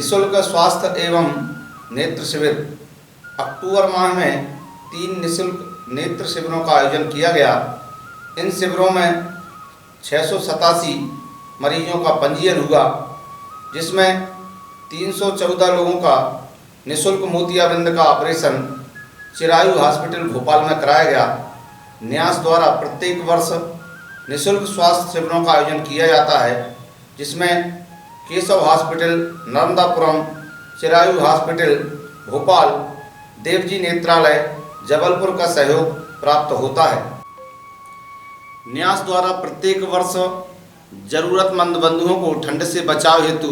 निःशुल्क स्वास्थ्य एवं नेत्र शिविर। अक्टूबर माह में 3 निःशुल्क नेत्र शिविरों का आयोजन किया गया। इन शिविरों में 687 मरीजों का पंजीयन हुआ, जिसमें 314 लोगों का निःशुल्क मोतियाबिंद का ऑपरेशन चिरायु हॉस्पिटल भोपाल में कराया गया। न्यास द्वारा प्रत्येक वर्ष निःशुल्क स्वास्थ्य शिविरों का आयोजन किया जाता है, जिसमें केशव हॉस्पिटल नर्मदापुरम, चिरायु हॉस्पिटल भोपाल, देवजी नेत्रालय जबलपुर का सहयोग प्राप्त होता है। न्यास द्वारा प्रत्येक वर्ष जरूरतमंद बंधुओं को ठंड से बचाव हेतु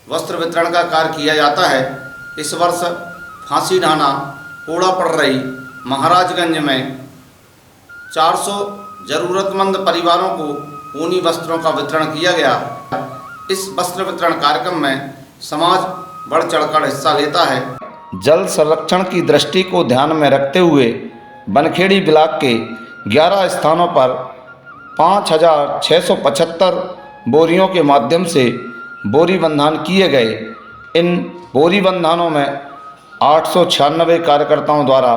वस्त्र वितरण का कार्य किया जाता है। इस वर्ष फांसी ढाना कोड़ा पड़ रही महाराजगंज में 400 जरूरतमंद परिवारों को ऊनी वस्त्रों का वितरण किया गया। इस वस्त्र वितरण कार्यक्रम में समाज बढ़ चढ़कर हिस्सा लेता है। जल संरक्षण की दृष्टि को ध्यान में रखते हुए बनखेड़ी ब्लॉक के 11 स्थानों पर 5,675 बोरियों के माध्यम से बोरी बंधान किए गए। इन बोरी बंधानों में 896 कार्यकर्ताओं द्वारा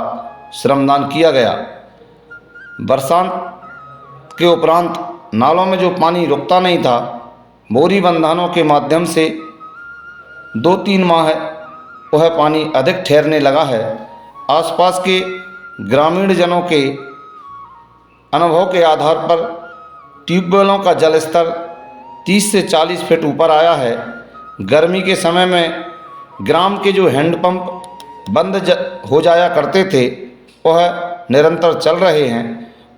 श्रमदान किया गया। बरसात के उपरांत नालों में जो पानी रुकता नहीं था, बोरी बंधानों के माध्यम से 2-3 माह वह पानी अधिक ठहरने लगा है। आसपास के ग्रामीण जनों के अनुभव के आधार पर ट्यूबवेलों का जल स्तर 30 से 40 फीट ऊपर आया है। गर्मी के समय में ग्राम के जो हैंडपंप बंद हो जाया करते थे, वह निरंतर चल रहे हैं।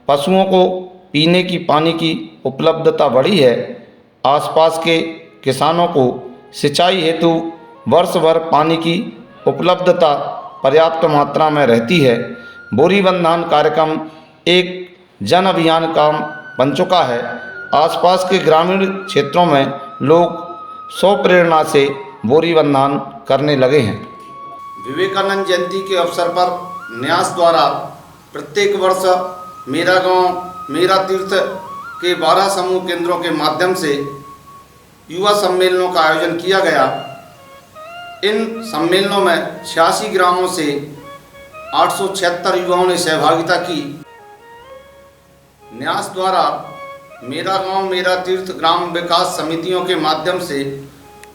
पशुओं को पीने की पानी की उपलब्धता बढ़ी है। आसपास के किसानों को सिंचाई हेतु वर्ष भर पानी की उपलब्धता पर्याप्त मात्रा में रहती है। बोरी बंधान कार्यक्रम एक जन अभियान काम बन चुका है। आसपास के ग्रामीण क्षेत्रों में लोग स्वप्रेरणा से बोरी बंधान करने लगे हैं। विवेकानंद जयंती के अवसर पर न्यास द्वारा प्रत्येक वर्ष मेरा गांव मेरा तीर्थ के 12 समूह केंद्रों के माध्यम से युवा सम्मेलनों का आयोजन किया गया। इन सम्मेलनों में 86 ग्रामों से 876 युवाओं ने सहभागिता की। न्यास द्वारा मेरा गांव मेरा तीर्थ ग्राम विकास समितियों के माध्यम से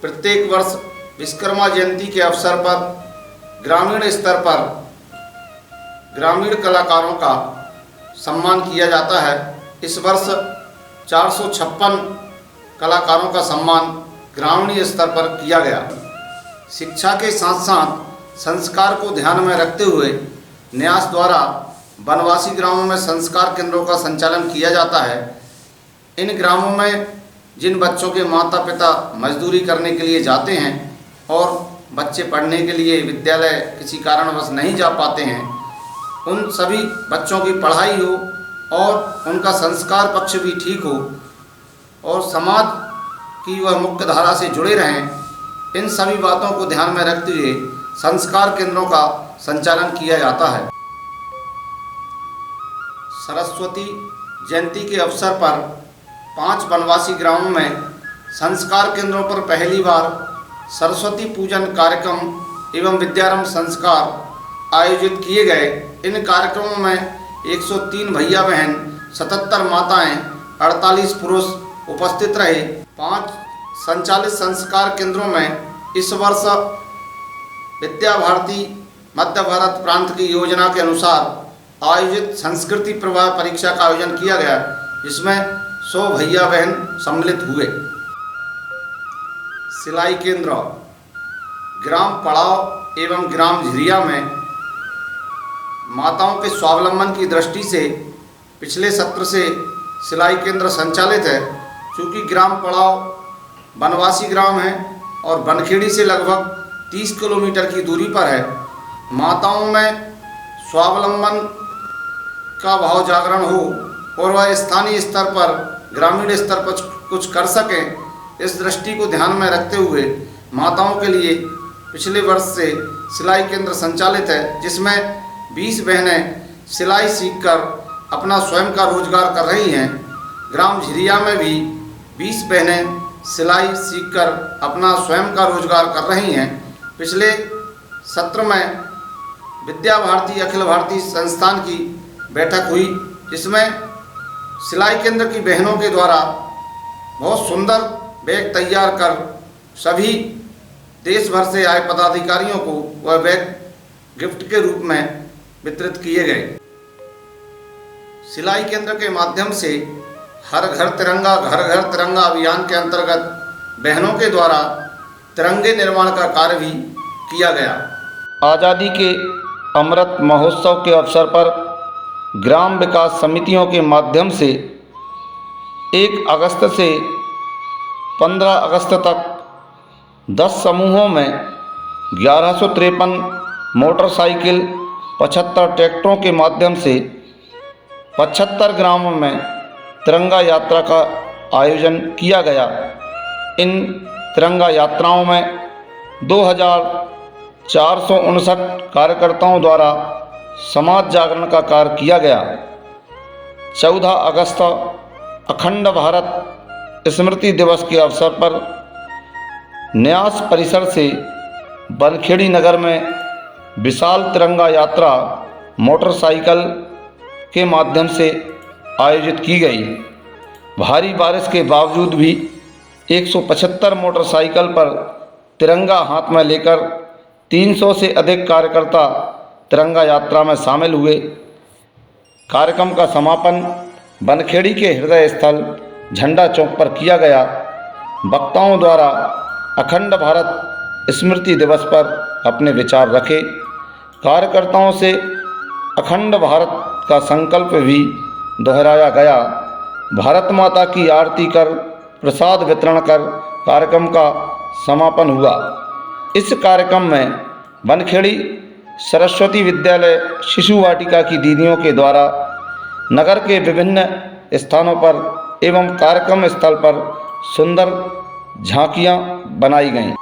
प्रत्येक वर्ष विश्वकर्मा जयंती के अवसर पर ग्रामीण स्तर पर ग्रामीण कलाकारों का सम्मान किया जाता है। इस वर्ष 456 कलाकारों का सम्मान ग्रामीण स्तर पर किया गया। शिक्षा के साथ साथ संस्कार को ध्यान में रखते हुए न्यास द्वारा वनवासी ग्रामों में संस्कार केंद्रों का संचालन किया जाता है। इन ग्रामों में जिन बच्चों के माता पिता मजदूरी करने के लिए जाते हैं और बच्चे पढ़ने के लिए विद्यालय किसी कारणवश नहीं जा पाते हैं, उन सभी बच्चों की पढ़ाई हो और उनका संस्कार पक्ष भी ठीक हो और समाज की वह मुख्य धारा से जुड़े रहें, इन सभी बातों को ध्यान में रखते हुए संस्कार केंद्रों का संचालन किया जाता है। सरस्वती जयंती के अवसर पर 5 वनवासी ग्रामों में संस्कार केंद्रों पर पहली बार सरस्वती पूजन कार्यक्रम एवं विद्यारंभ संस्कार आयोजित किए गए। इन कार्यक्रमों में 103 भैया बहन, 77 माताएं, 48 पुरुष उपस्थित रहे। 5 संचालित संस्कार केंद्रों में इस वर्ष विद्या भारती मध्य भारत प्रांत की योजना के अनुसार आयोजित संस्कृति प्रवाह परीक्षा का आयोजन किया गया, जिसमें 100 भैया बहन सम्मिलित हुए। सिलाई केंद्र ग्राम पड़ाव एवं ग्राम झिरिया में माताओं के स्वावलंबन की दृष्टि से पिछले सत्र से सिलाई केंद्र संचालित है। चूँकि ग्राम पड़ाव वनवासी ग्राम है और बनखेड़ी से लगभग 30 किलोमीटर की दूरी पर है, माताओं में स्वावलंबन का भाव जागरण हो और वह स्थानीय स्तर पर ग्रामीण स्तर पर कुछ कर सकें, इस दृष्टि को ध्यान में रखते हुए माताओं के लिए पिछले वर्ष से सिलाई केंद्र संचालित है, जिसमें 20 बहनें सिलाई सीखकर अपना स्वयं का रोजगार कर रही हैं। ग्राम झिरिया में भी 20 बहनें सिलाई सीखकर अपना स्वयं का रोजगार कर रही हैं। पिछले सत्र में विद्या भारती अखिल भारतीय संस्थान की बैठक हुई, जिसमें सिलाई केंद्र की बहनों के द्वारा बहुत सुंदर बैग तैयार कर सभी देश भर से आए पदाधिकारियों को वह बैग गिफ्ट के रूप में वितरित किए गए। सिलाई केंद्र के माध्यम से हर घर तिरंगा घर घर तिरंगा अभियान के अंतर्गत बहनों के द्वारा तिरंगे निर्माण का कार्य भी किया गया। आज़ादी के अमृत महोत्सव के अवसर पर ग्राम विकास समितियों के माध्यम से 1 अगस्त से 15 अगस्त तक 10 समूहों में 1153 मोटरसाइकिल 75 ट्रैक्टरों के माध्यम से 75 ग्रामों में तिरंगा यात्रा का आयोजन किया गया। इन तिरंगा यात्राओं में 2459 कार्यकर्ताओं द्वारा समाज जागरण का कार्य किया गया। 14 अगस्त अखंड भारत स्मृति दिवस के अवसर पर न्यास परिसर से बनखेड़ी नगर में विशाल तिरंगा यात्रा मोटरसाइकिल के माध्यम से आयोजित की गई। भारी बारिश के बावजूद भी 175 मोटरसाइकिल पर तिरंगा हाथ में लेकर 300 से अधिक कार्यकर्ता तिरंगा यात्रा में शामिल हुए। कार्यक्रम का समापन बनखेड़ी के हृदय स्थल झंडा चौक पर किया गया। वक्ताओं द्वारा अखंड भारत स्मृति दिवस पर अपने विचार रखे। कार्यकर्ताओं से अखंड भारत का संकल्प भी दोहराया गया। भारत माता की आरती कर प्रसाद वितरण कर कार्यक्रम का समापन हुआ। इस कार्यक्रम में बनखेड़ी सरस्वती विद्यालय शिशु वाटिका की दीदियों के द्वारा नगर के विभिन्न स्थानों पर एवं कार्यक्रम स्थल पर सुंदर झांकियां बनाई गईं।